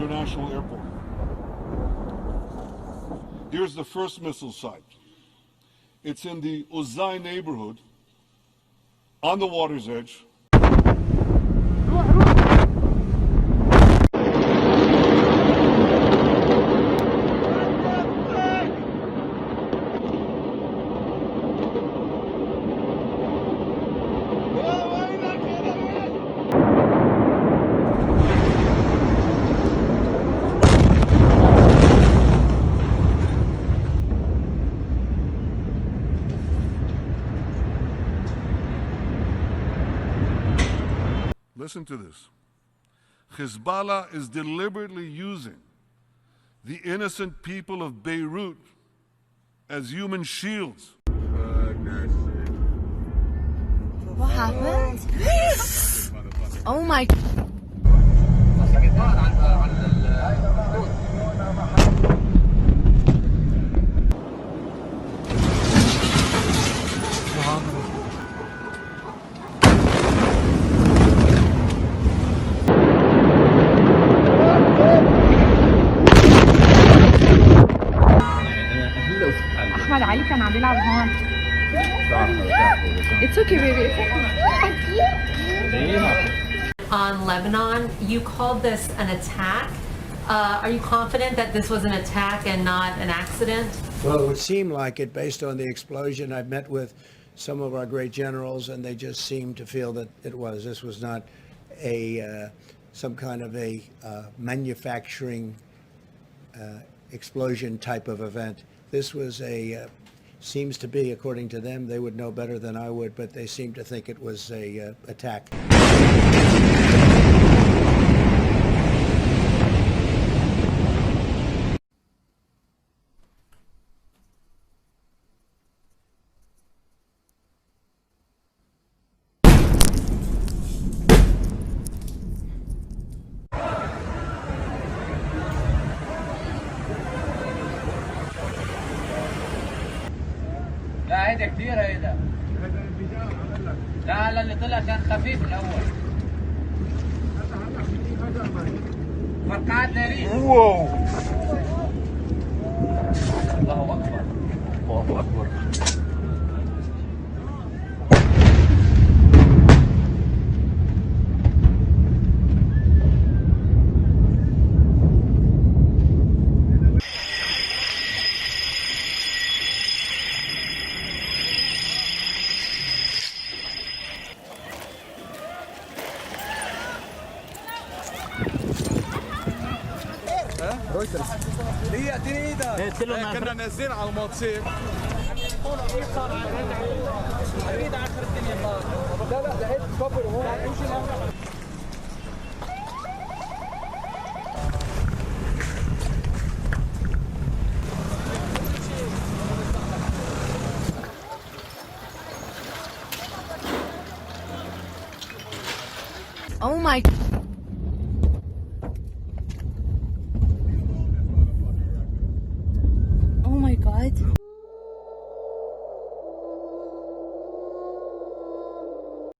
International Airport. Here's the first missile site. It's in the Uzai neighborhood, on the water's edge. Listen to this. Hezbollah is deliberately using the innocent people of Beirut as human shields. What happened? Oh my. أحمد علي كان عم بيلعب هون. It's okay, baby. It's okay. On Lebanon, you called this an attack. Are you confident that this was an attack and not an accident? Well, it would seem like it based on the explosion. I've met with some of our great generals, and they just seemed to feel that it was. This was not a some kind of a manufacturing explosion type of event. This was a, seems to be, according to them, they would know better than I would, but they seem to think it was a attack. لا هيدا كتير هيدا. لا هلا اللي طلع كان خفيف الأول. فرقعت نارين. واو. الله أكبر. الله أكبر. رويترز هي اديني ايدك كنا نازلين على الموتوسيكل اريد اخر الدنيا لا لقيت كبر هون Oh my.